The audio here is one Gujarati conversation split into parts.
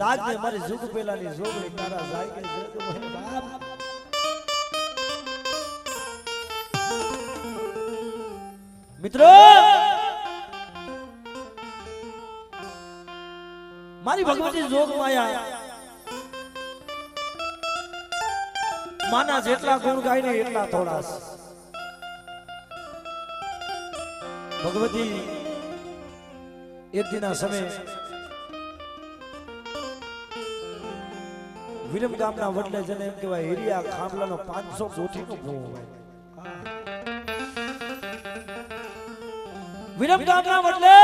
રાજ ને મારી ઝુક પેલાની ઝોગડી તારા જાય કે જગ મોહે બાપ મિત્રો મારી ભગવતી જોગ માયા માના જેટલા ગુણ ગાય ને એટલા થોડા ભગવતી એક દિના સમય વિરમ ગામના વડલે જને એમ કહેવાય હિરિયા ખાંભલાનો 500 કોઠીનો ભૂવો હોય વિરમ ગામના વડલે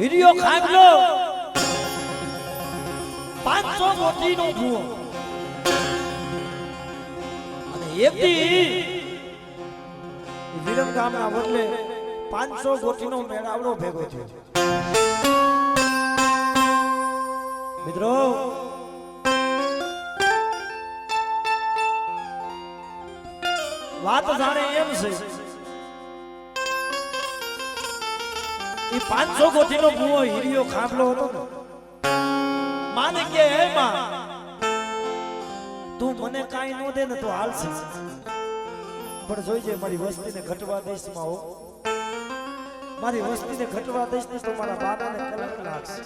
હિરિયો ખાંભલો 500 કોઠીનો ભૂવો અને એક દી વિરમ ગામના વડલે 500 કોઠીનો મેળાવડો ભેગો થયો મિત્રો વાત જાણે એમ છે એ 500 કોઠીનો ભૂવો હિરિયો ખાંભલો હતો ને માને કે હે માં તું મને કાઈ નો દે ને તો હાલશે પણ જોઈજે મારી વસ્તીને ઘટવા દઈશ માં હો મારી વસ્તીને ઘટવા દઈશ ને તો મારા બાબાને કલંક લાગશે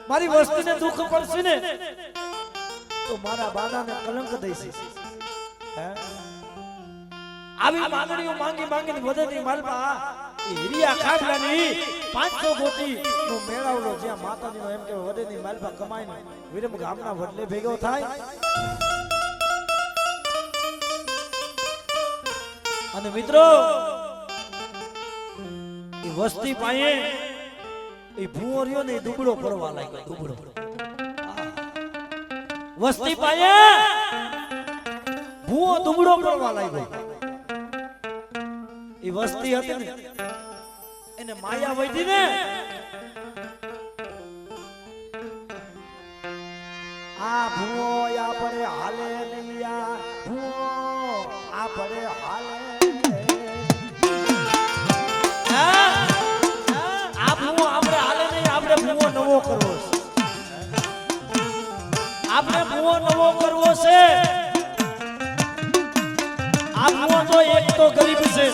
મારી વસ્તીને દુઃખ પડશે ને તો મારા બાબાને કલંક દઈશ હે આવી માંગણીઓ માંગી માંગીને વધતી માલમાં એ હિરિયા ખાંભલાની 500 કોઠી નો મેળાવડો જ્યાં માતાજીનો એમ કે વધેની માલમાં કમાઈને વિરમ ગામના વડલે ભેગો થાય અને મિત્રો એ વસ્તી પાસે એ ભૂવો રહ્યો ને દુબળો પડવા લાગ્યો દુબળો વસ્તી પાસે ભૂવો દુબળો પડવા લાગ્યો એ વસ્તી હતી ને એને માયા વધી ને આ ભૂવો આ પડે હાલે નહીં આ ભૂવો આ પડે હાલે આ ભૂવો આપણે હાલે નહીં આપણે ભૂવો નવો કરવો છે આપણે ભૂવો નવો કરવો છે આ ભૂવો તો એક તો ગરીબ છે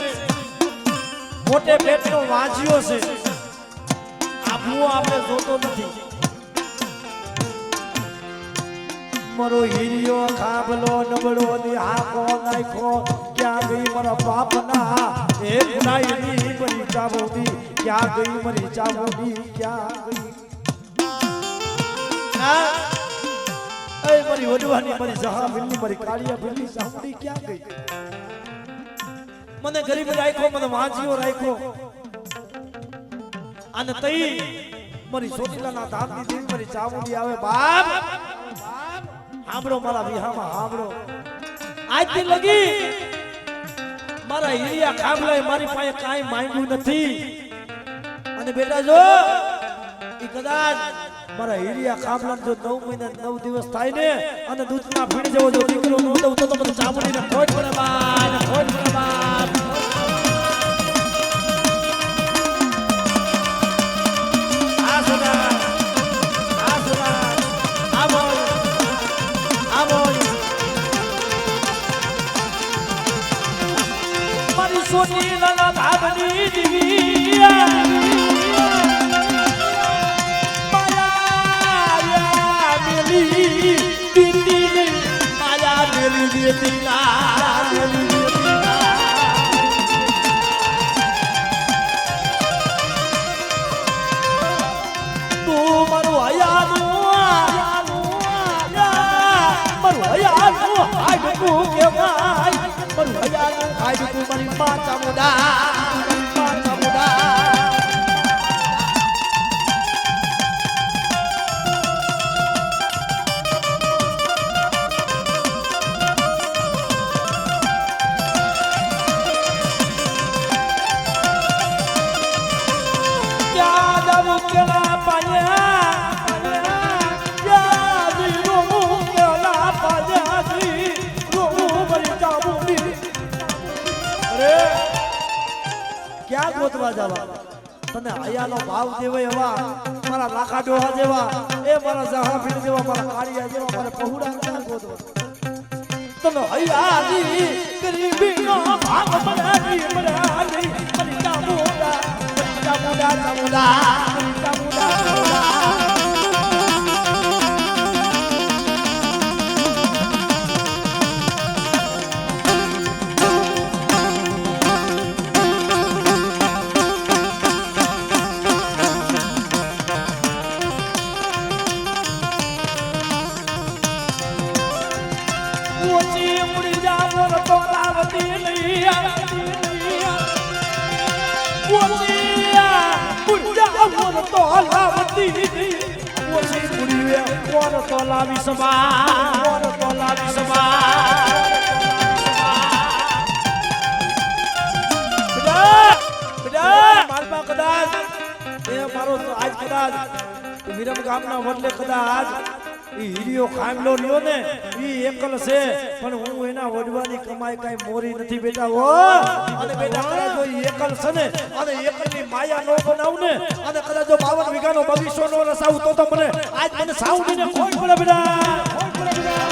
મોટે પેટનો વાંચ્યો છે આ ભૂવો આપણે જોતો નથી મારો હિરિયો ખાંભલો નબળો ની હાકો નાખો ક્યાં ગઈ મારા બાપના એ નાઈની મરી ચાવોડી ક્યાં ગઈ મરી ચાવોડી ક્યાં ગઈ એ મારી વડવાની મારી જહા બિલ્લી મારી કાળિયા બિલ્લી ચાવોડી ક્યાં ગઈ મને ગરીબ રાખ્યો મને વાંચ્યો રાખ્યો અને તઈ મારી સોટીલાના દાંતની દિલ મારી ચાવોડી આવે બાપ હાંભળો મારા વિહામાં હાંભળો આજથી લગી મારા હિરિયા ખાંભલાએ મારી પાસે કાંઈ માંગ્યું નથી અને બેટા જો ઈ કદાચ મારા હિરિયા ખાંભલાને જો 9 મહિના 9 દિવસ થાય ને અને દૂધના ફીણ જેવો જો દીકરો નો દઉં તો મને ચામડીને ખોટ પડે બા ને ખોટ પડે બા આ સોના સોની લાલા ભાભની દીવિયા માયા મેલી દીદી માયા મેલી દીદી ના મેલી તું મારું હયાનું મારું હયાનું હાડકું કેવાય મારું હયાનું હાડકું મારી માતા મુડા ક્યાં જાવું કેલા પાયા કેલા પાયા મારી ચાબુડી અરે ક્યાં ગોતવા જવા તને હયાનો ભાવ દેવાય એવા મારા લાખા ડોહા જેવા એ મારા જહા ભીડ જેવા મારા કાળિયા જેવા મારા પહુડા ક્યાં ગોતો તને હયાની ગરીબીનો ભાવ બનાવી બનાવી મરી ચામુડા ચામુડા ચામુડા ચામુડા લાવી સમા લાવી સમા કદાચ એ મારો આજ કદાચ વિરમ ગામના વડલે કદાચ હીરિયો ખામલો લ્યો ને ઈ એકલ છે પણ હું એના વડવાની કમાઈ કાઈ મોરી નથી બેટા હો અને બેટા કદાચ જો એકલ છે ને અને એકલની માયા નો બનાવ ને અને કદાચ જો 52 વીઘાનો બગીચો નો રસાવ તો મને આજ મને સાઉડીને ખોટ પડે બેટા ખોટ પડે બેટા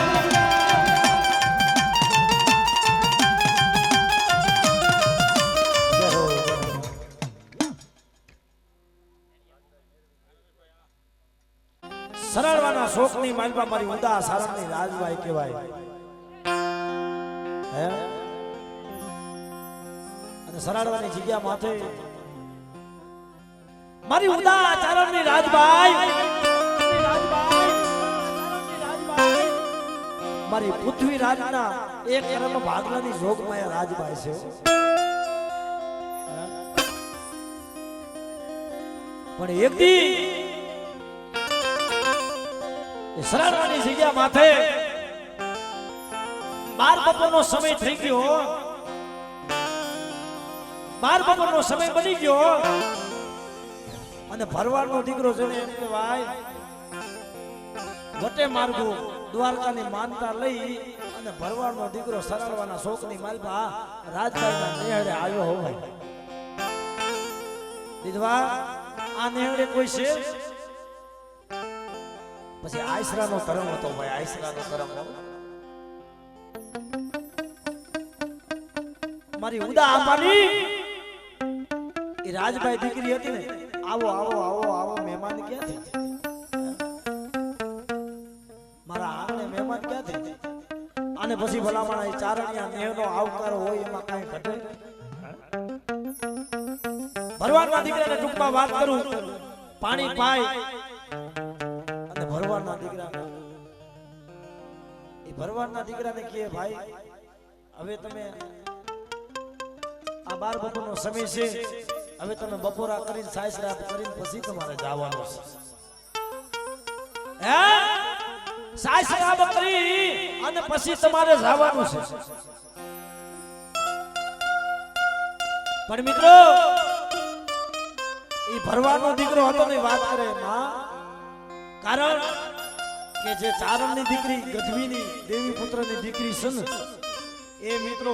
સરળવાના શોકની માલપા મારી ઉદા સારણની રાજભાઈ કહેવાય હે અને સરળવાની જગ્યા માથે મારી ઉદા ચારણની રાજભાઈ મારી પૃથ્વી રાજના એક કરમ ભાગલાની જોગમાયા રાજભાઈ છે પણ એક દી સરળવાની જગ્યા માથે 12 બપોરનો સમય થઈ ગયો 12 બપોરનો સમય બની ગયો અને ભરવાડનો દીકરો જણે એમ કે ભાઈ વટે માર્ગો દ્વારકાની માનતા લઈ અને ભરવાડનો દીકરો સરળવાના શોકની માલપા રાજભાઈના નેહડે આવ્યો હો ભાઈ દીધવા આ નેહડે કોઈ છે પછી આયસરાનો ધર્મ હતો ભાઈ આયસરાનો ધર્મ મારી ઉદા આપાની એ રાજભાઈ દીકરી હતી ને આવો આવો આવો આવો મહેમાન ક્યાંથી મારા આંગણે મહેમાન ક્યાંથી અને પછી ભલામણ એ ચારણિયા નેહનો આવકાર હોય એમાં કાંઈ ઘટે ભરવાડના દીકરાને ટૂંકમાં વાત કરું પાણી પાય ભરવાડના દીકરાને એ ભરવાડના દીકરાને કહે ભાઈ હવે તમે આ 12 બપોરનો સમય છે હવે તમે બપોરા કરીને સાયસરાપ કરીને પછી તમારે જવાનું છે હે સાયસરાપ કરી અને પછી તમારે જવાનું છે પણ મિત્રો એ ભરવાડનો દીકરો હતો ને વાત કરે માં કારણ કે જે ચારણની દીકરી ગઢવીની દેવી પુત્રની દીકરી છે ને એ મિત્રો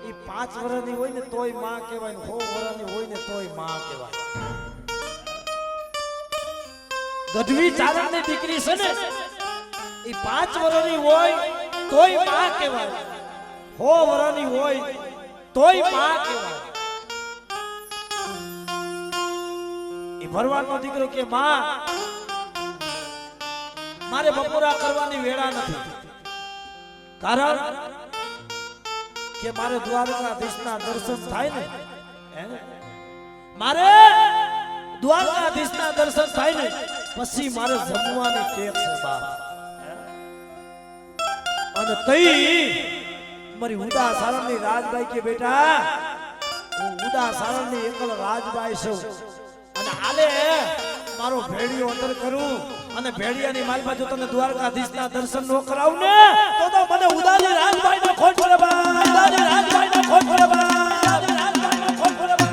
એ 5 વર્ષની હોય ને તોય માં કહેવાય ને 6 વર્ષની હોય ને તોય માં કહેવાય ગઢવી ચારણની દીકરી છે ને એ 5 વર્ષની હોય તોય માં કહેવાય 6 વર્ષની હોય તોય માં કહેવાય એ ભરવાડનો દીકરો કે માં મારે બપોરા કરવાની વેળા નથી કારણ કે મારે દ્વારકાધીશના દર્શન થાય ને મારે દ્વારકાધીશના દર્શન થાય ને પછી મારે જમવાની ટેક છે બાપ અને તઈ મારી ઉદા સારણની રાજભાઈ કે બેટા હું ઉદા સારણની એકલ રાજભાઈ છું અને આલે મારો ભેડિયો અંદર કરું અને ભેડિયાની માલપા જો તને દ્વારકાધીશના દર્શન નો કરાવ ને તો મને ઉદાની રાજભાઈનો ખોટ પડે બા ઉદાની રાજભાઈનો ખોટ પડે બા ઉદાની રાજભાઈનો ખોટ પડે બા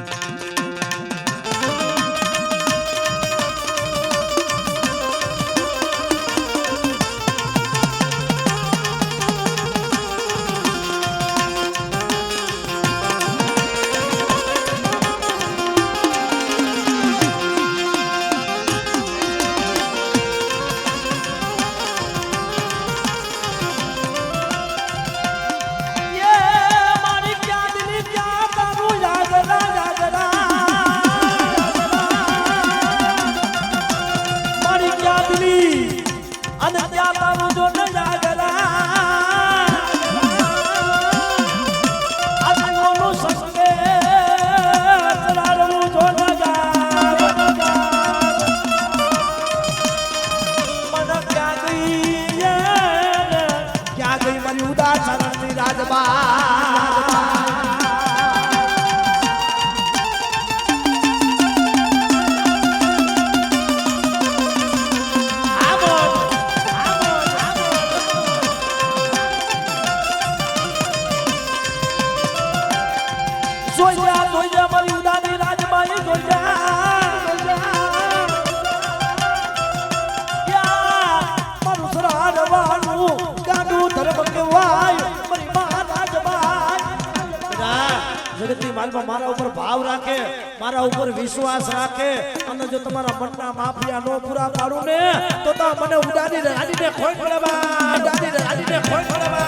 માલમાં મારા ઉપર ભાવ રાખે, મારા ઉપર વિશ્વાસ રાખે અને જો તમારા મનના માફિયા નો પૂરા પાડું ને તો મને ઉડાડીને આડીને ખોઈ પડવા, આડીને ખોઈ પડવા.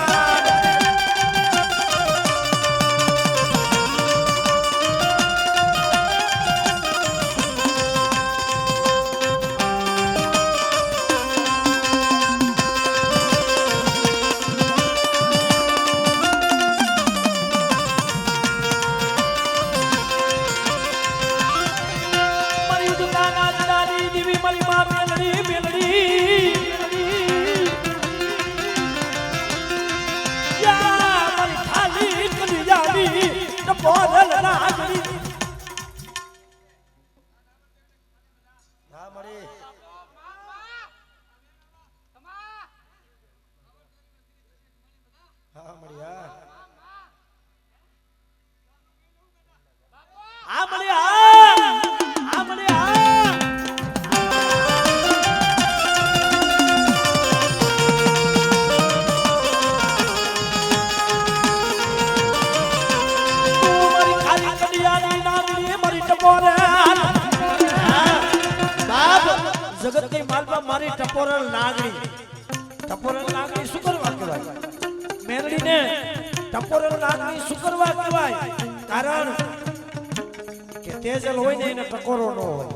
જગત ની માલપા મારી ટપોરલ નાગણી શું કરવા કહેવાય? મેરડી ને ટપોરલ નાગણી શું કરવા કહેવાય? કારણ કે તેજલ હોય ને એને ટકોરો ન હોય.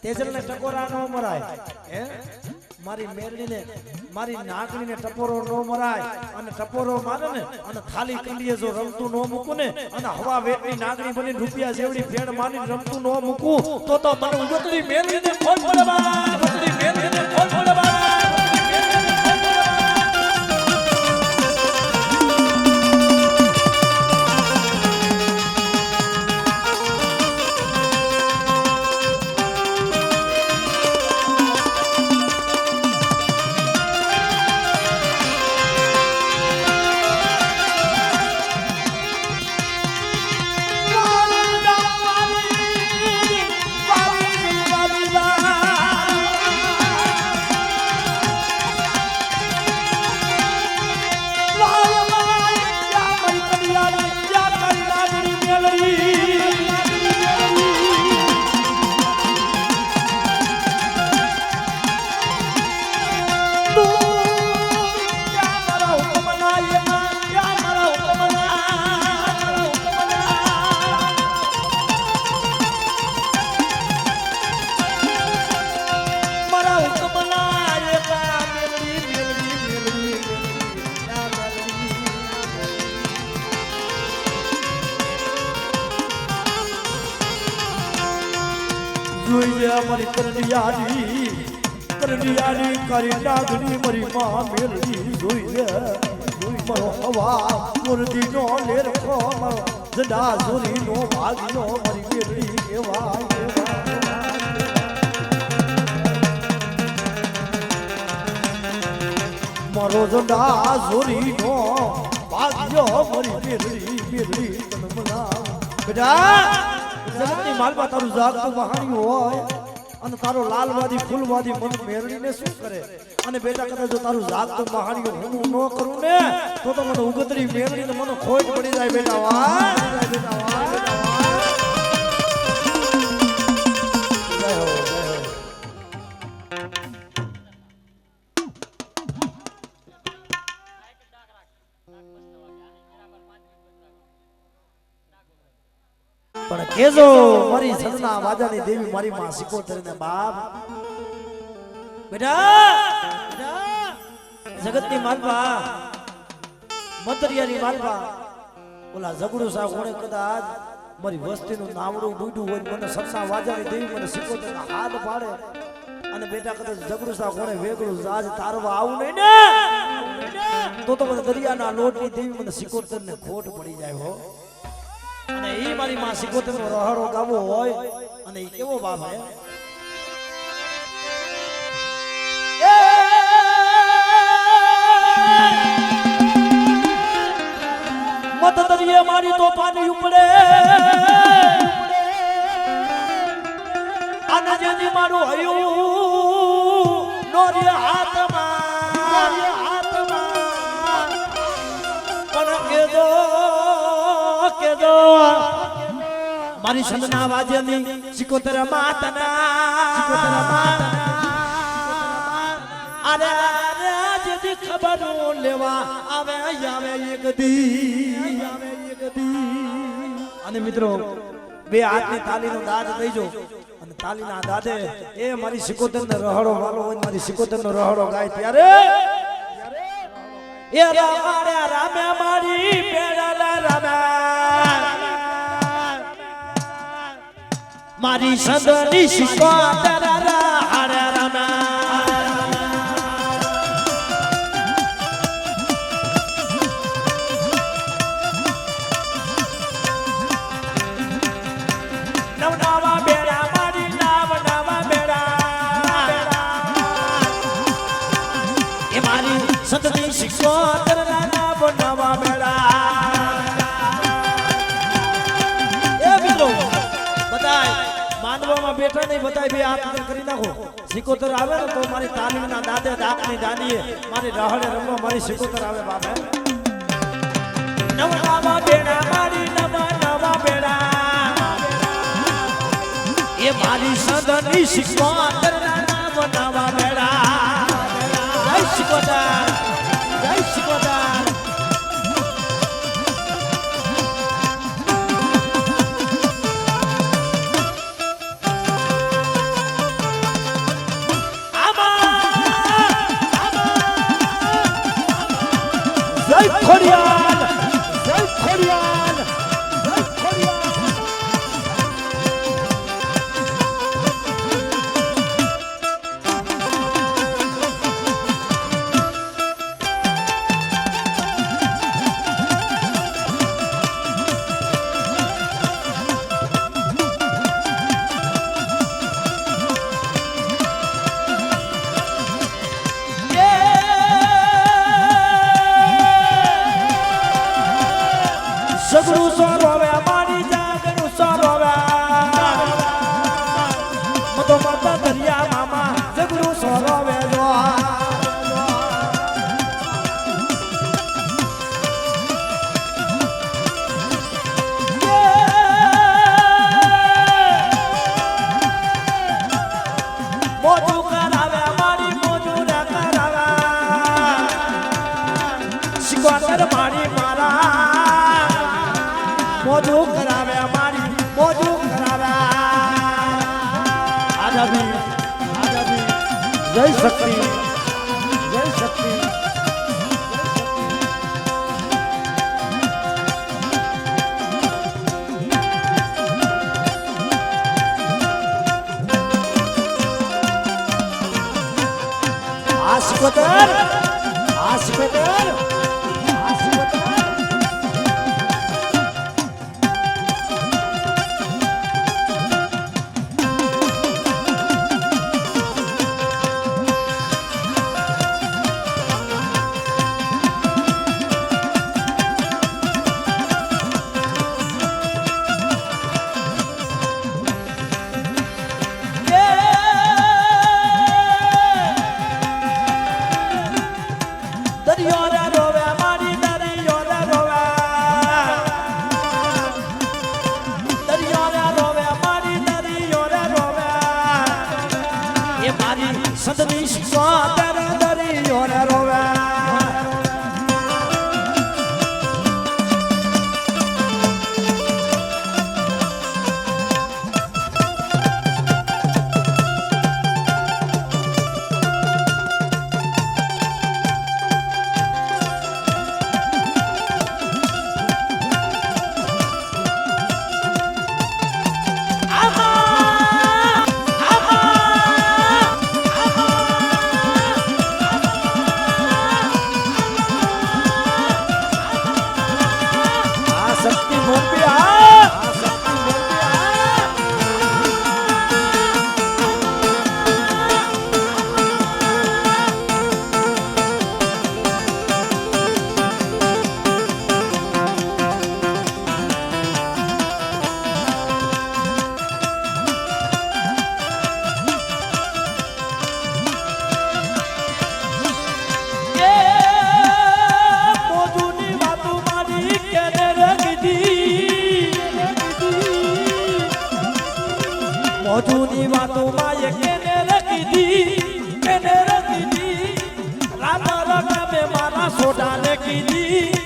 તેજલ ને ટકોરા ન મરાય. મારી મેરડી ને મારી નાગણી ને ટપોરો ન મરાય અને ટપોરો મારે ને અને ખાલી કંડીએ જો રમતું ન મૂકું ને અને હવા વેટની નાગણી બની રૂપિયા જેવડી ફેડ મારી રમતું ન મૂકું તો મને ઉગતડી મેરડી ને ખોલ પડવા, ઉગતડી મેરડી ને ખોલ પડવા. મારી કરડિયારી કરી નાગણી મારી માં મેલડી જોઈએ મારો હવા મુરદી નો લેરખો મારો જડા જોરી નો ભાગનો મારી મેલડી કેવાય. મારો જડા જોરી નો ભાગ્યો મારી મેલડી તન મના. બેટા જગતની માલમાં તારું જાગતું વહાણ્યું હોય અને તારો લાલવાદી ફૂલવાદી મન મેરડીને શું કરે? અને બેટા કદાચ જો તારું જાગતું વહાણ્યું હું ન કરું ને તો મને ઉગતરી મેરડીને મને ખોટ પડી જાય. બેટા વાહ, બેટા વાહ, બેટા વાહ. પણ કેજો મારી સદના વાજાની દેવી મારી માં સિકોતર ને બાપ. બેટા જગતની માલપા મતરિયાની માલપા ઓલા ઝઘડું સા કોણે કદાચ મારી વસ્તીનું નામડું ડૂડું હોય મને સદના વાજાની દેવી મને સિકોતર ના હાથ પાડે અને બેટા કદાચ ઝઘડું સા કોણે વેગળું જાજ તારવા આવું નહીં ને તો મને દરિયાના લોટની દેવી મને સિકોતર ને ખોટ પડી જાય હો. અને ઈ મારી માં સિકોતર નો રહાડો ગાવો હોય અને ઈ કેવો બાપ હે. મત દરિયે મારી તો પાણી ઉપડે અને જેથી મારું હયું નોરી હાથમાં પણ કેજો કે જો મારી સંતના વાજ્યની સિકોતર માતના અરે જેથી ખબર લેવા આવે એક દી અને મિત્રો બે હાથની તાલીનો દાદ દઈજો અને તાલીના દાદે એ મારી સિકોતરનો રહડો વાલો હોય મારી સિકોતરનો રહડો ગાય ત્યારે એ રામે મારી પેડાલા રામે મારી સંદની સિકોતર હારે રામે સંતની સિકોતર ના બનાવા મેળા એ મિત્રો બધાય માનવામાં બેઠા નહીં બધાય બે હાથ કરી નાખો સિકોતર આવે ને તો મારી તાલીમના દાદે દાકની દાદીએ મારી રહડે રમવા મારી સિકોતર આવે બાપે નવા બેડા મારી નવા બેડા એ મારી સંતની સિકોતર ના બનાવા મેળા જય સિકોતર જય સિકોતર જય ખોડિયાર જય ખોડિયાર જય ખોડિયાર સગડું સોરવે મારી જાગનું સોરવે મતો માતા દરિયા મામા સગડું સોરવે જો મોજું કરાવે મારી મોજું ના કરાવે સિકોતર મારી મારા મોજું કરાવે અમારી મોજું કરાવે આજાદી જય શક્તિ જય શક્તિ આ સિકોતર સંતની સિકોતર દરિયો રે રોવે વાતું માયે કેને રખી દી રામ રમે મારા સોડાને કીધી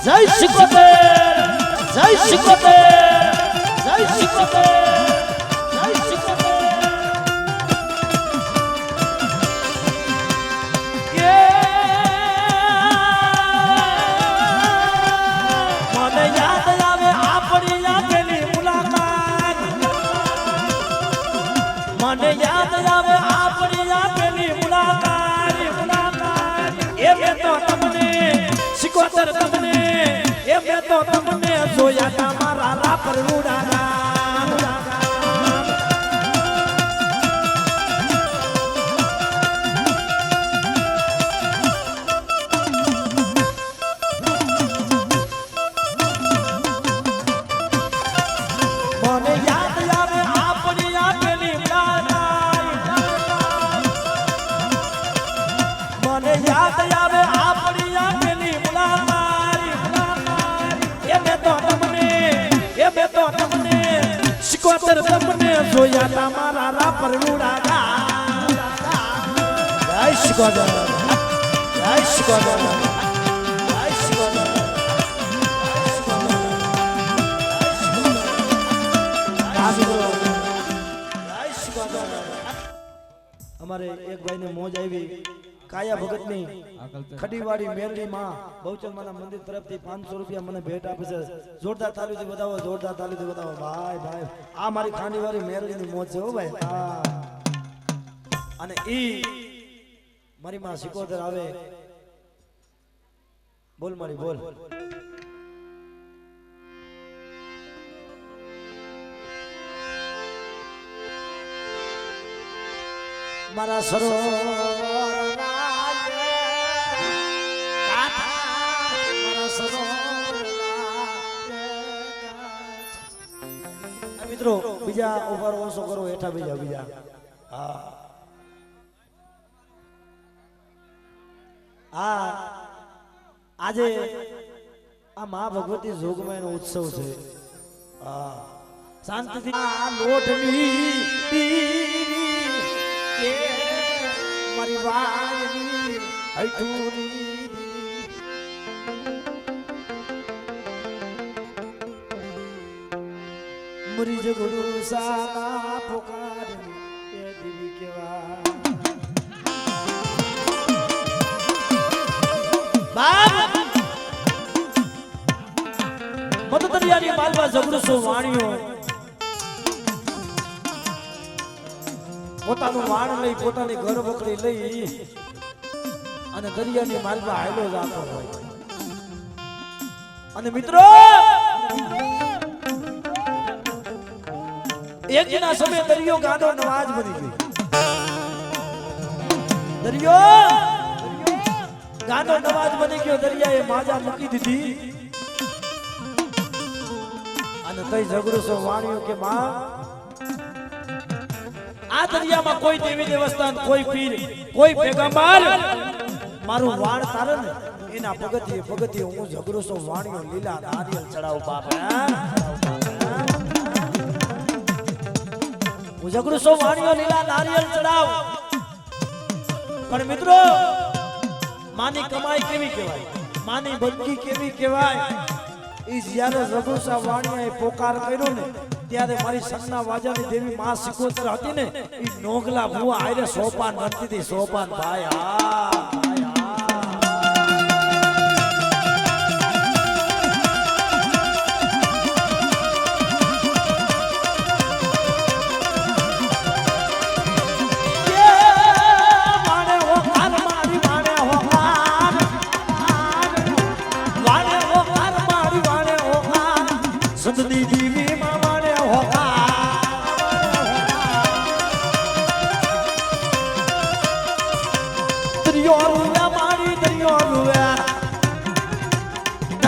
જય શિકોતેર જય શિકોતેર જય શિકોતેર જય શિકોતેર મને યાદ આવે આપણી આપેલી મુલાકાત મને યાદ આવે આપણી આપેલી મુલાકાત એ મેં તો તમને શિકોતેર તમને એ મેં તો તમને જોયા તા મારા રાપર ઉડાના મને યાદ આવે આપણી આપેલી મને યાદ આવે આપણી આપેલી શિકોતેર તમને જોયા તા મારા રાપર ઉડાના જય શિકોતેર જય શિકોતેર જય શિકોતેર અમારે એક ભાઈને મોજ આવી કાયા ભગતની ખડીવાડી મેરડી માં બહુચરમાના મંદિર તરફથી 500 રૂપિયા મને ભેટ આપે છે જોરદાર તાલીથી બતાવો ભાઈ આ મારી ખાંડીવાળી મેરડીની મોજ છે હો ભાઈ અને ઈ મારી માં શિકોતેર આવે બોલ મારી બોલ મારા મિત્રો બીજા ઉપર ઓછો કરો હેઠા બીજા હા આજે આ મા ભગવતી જોગમાયનો ઉત્સવ છે શાંતિથી આ લોટની મારી વાણી હૈઠુની મુરી જગડુ સાના પોકાર એ દેવી કેવા બાપ મતદરિયાની માલવા જગડુસો વાણીઓ પોતાનું વાણ લઈ પોતાની ઘર વકરી લઈ અને દરિયાની માલમાં હાયલો જાતો હોય અને મિત્રો એક ના સમય દરિયો ગાંડો નવાજ બની ગયો દરિયો ગાંડો નવાજ બની ગયો દરિયાએ માજા મૂકી દીધી અને તઈ ઝઘડો સો વાણ્યો કે માં આ દરિયામાં કોઈ દેવી દેવસ્થાન કોઈ પીર કોઈ પેગંબર મારું વાણ તારે ને એના પગથિયે હું ઝઘડો સો વાણ્યો લીલા નારિયેળ ચડાવ બાપ હું ઝઘડો સો વાણ્યો લીલા નારિયેળ ચડાવ પણ મિત્રો માની કમાઈ કેવી કહેવાય માની બંદગી કેવી કહેવાય ઈ જ્યારે ઝઘડો સો વાણિયાએ પોકાર કર્યો ને ત્યારે મારી સંગના વાજાની દેવી માં શિકોતેર હતી ને ઈ નોગલા ભુવા આયરે સોપાન નડતી હતી સોપાન ભાઈ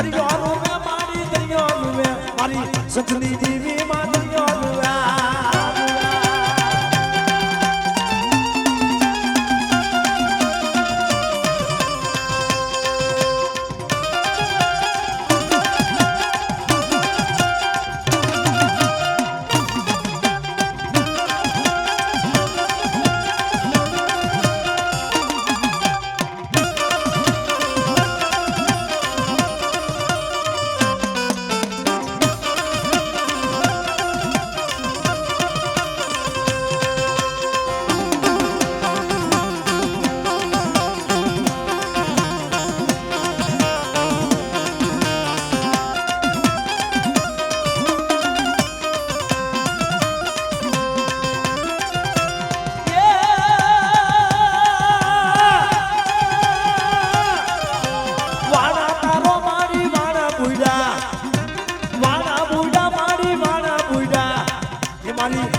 દરિયો રૂવે મારી દરિયો રૂવે મારી સતની દેવી માં દરિયો રૂવે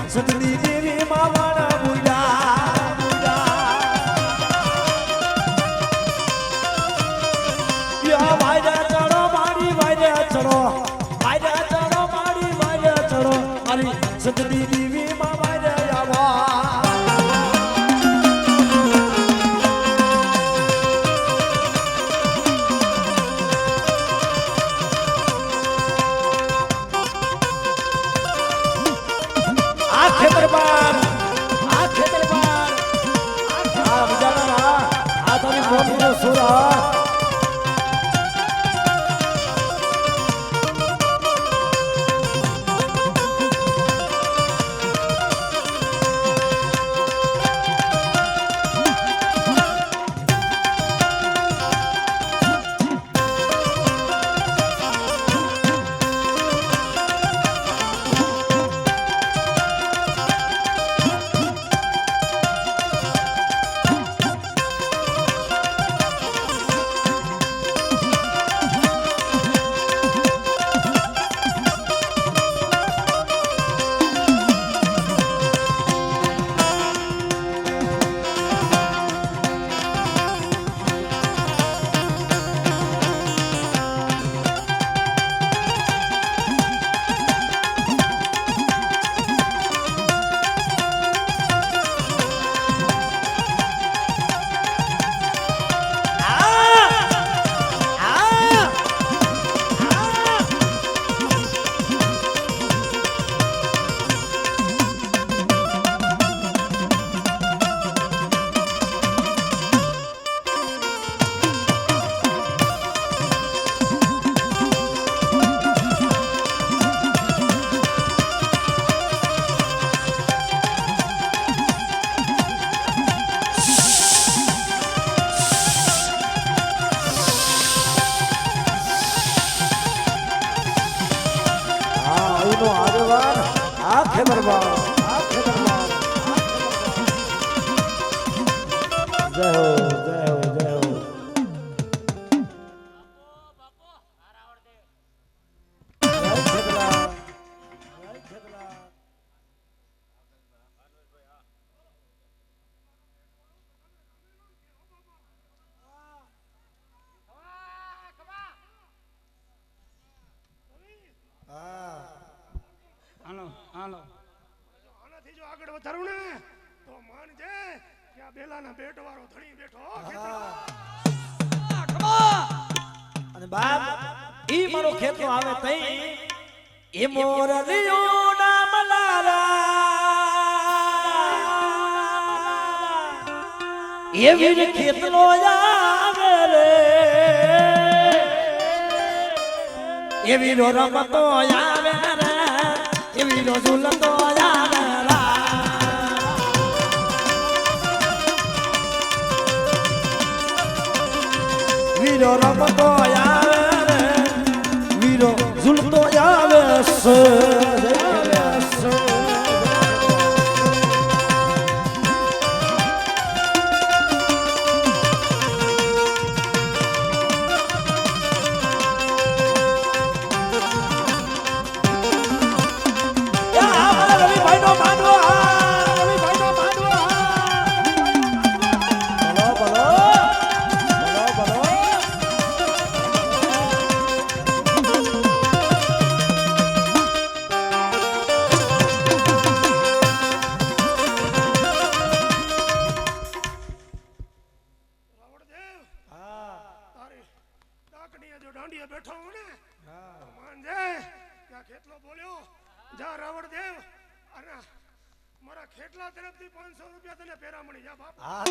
સતની દેવી માં વાળા બુડા યા વાયરા ચડો મારી વાયરા ચડો મારી વાયરા ચડો મારી સતની દેવી માં વાયરા આવા ખેતર બાર આ બજાના આ તારી મોતીનો સુરા જય હો જય હો જય હો હાલો હાલો આનાથી જો આગળ વધારું ને તો માનજે કે આ બેલાના પેટ વાળો ધણી બેઠો અને બાપ ઈ મારો ખેતો આવે તઈ એ મોરલિયો નામ લારા એ વીર ખેતનો આવે રે એ વીરો રમતો આવે રે એ વીરો ઝૂલતો આવે રા વીરો રમતો આવે રે વીરો ઝૂલતો આવે સે ને તો માનજે કે આ ખેતલો બોલ્યો જા રાવણ દેવ અને મારા ખેતલા તરફથી 500 રૂપિયા તને પેરામણી જા બાપ હા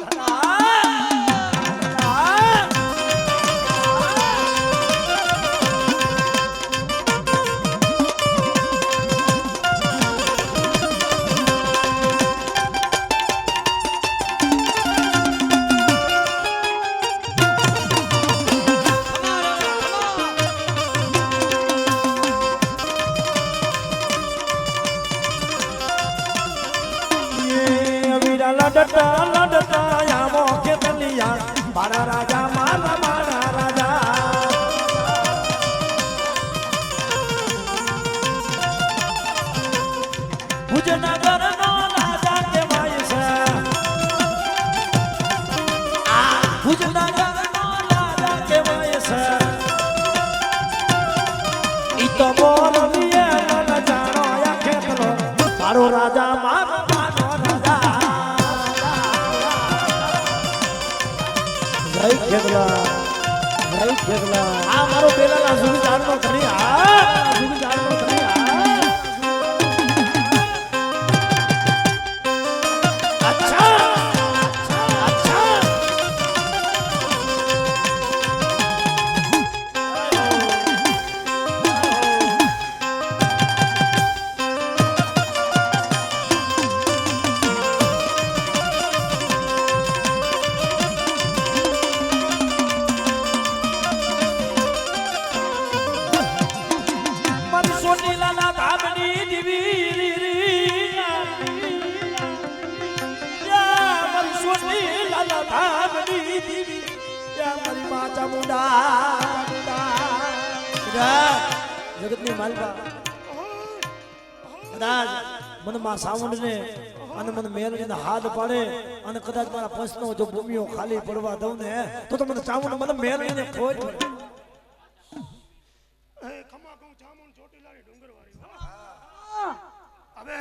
દાદા લડતા લડતા આવો ખેતલિયા મારા રાજા મારા રાજા ભુજનગર નો રાજા કહેવાય છે ભુજનગર નો રાજા કહેવાય છે ઈ તો બોલીએ ન જાણો આ ખેતલો મારો રાજા મારો આ મારો પેલા સુવિચારનો ધણી સુવિચારનો ધણી અચ્છા અચ્છા જગતની માલિકા કદાચ મને માં સાવંડ ને અને મને મેલડીને હાથ પાડે અને કદાચ મારા પંચનો જો ભૂમિઓ ખાલી પડવા દઉં ને તો મને ચામુંડ મને મેલડીને ખોટ ખમા કહું ચામુંડ ચોટીલાની ડુંગરવાળી હવે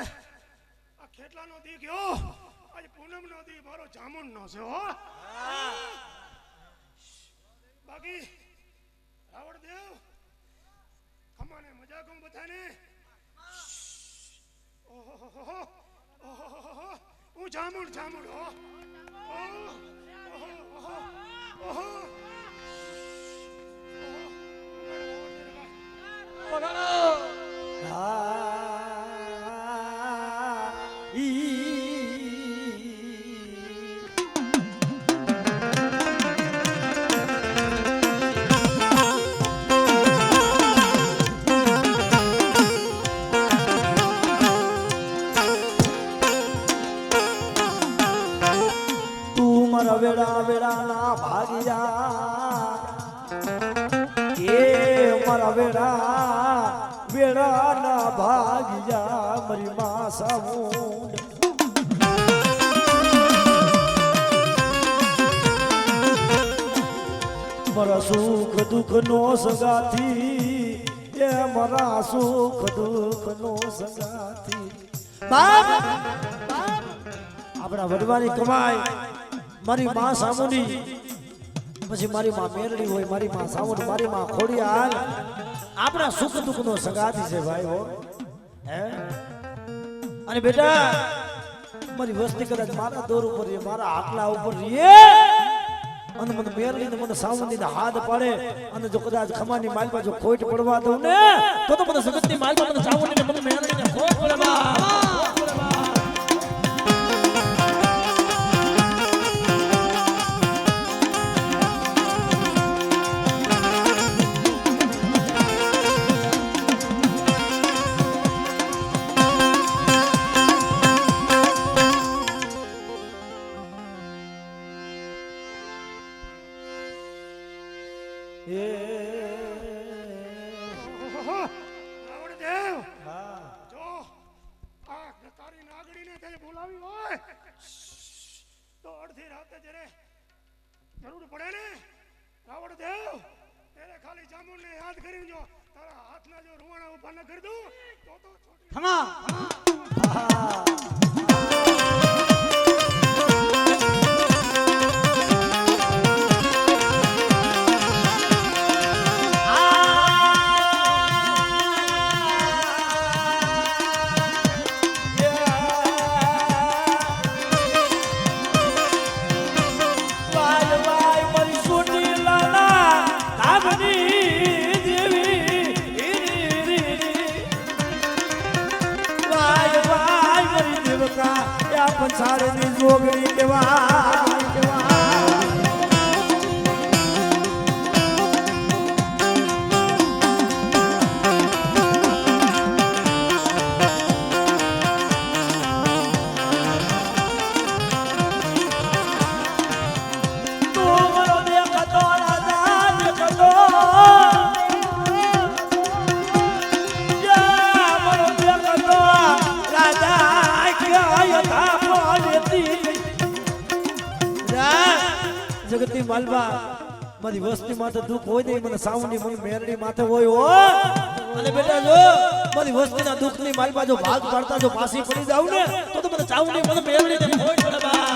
આ ખેતલાનો દી ગયો આજે પૂનમનો દી મારો ચામુંડનો છે હો બાકી રાવણ દેવ ખમાને મજા કહું બધાને ઓહો હું ચામુંડ હો ઓહો વેડા વેડા ના ભાગ્યા એ મારા વેડા ના ભાગ્યા મારી માં સામુંડ મારા સુખ દુઃખ નો સગાથી એ મારા સુખ દુઃખ નો સગાથી બાપ આપણા વડવાની કમાઈ મારી માં સામુંડી પછી મારી માં મેરડી હોય મારી માં સામુંડ મારી માં ખોડિયાર આપણા સુખ દુઃખ નો સંગાથી છે ભાઈ હો હે અને બેટા મારી વસ્તી કદાચ મારા દોર ઉપર રે મારા આટલા ઉપર રે અને મને મેરડી ને મને સામુંડી ને હાથ પાડે અને જો કદાચ ખમાની માલમાં જો ખોટ પડવા દઉં ને તો મને જગતની માલમાં મને સામુંડી ને મને મેરડી ને ખોટ પડવા રાવણ દેવ જો આ તારી નાગડીને તે બોલાવી હોય તો અડધી રાતે જ્યારે જરૂર પડે ને રાવણ દેવ ત્યારે ખાલી ચામુંડને યાદ કરી જો તારા હાથના જો રૂવાણા ઉભા ન કરી દઉં તો ખમા જોગણી કેવા જગતની માલવા મારી વસ્તી માથે દુઃખ હોય ને મને સાવની મને મેરડી માથે હોય હો અને બેટા જો મારી વસ્તીના દુઃખની માલવા જો ભાગ પાડતા જો પાછી પડી જાવ ને તો મને સાવની મને મેરડી ને હોય બરાબર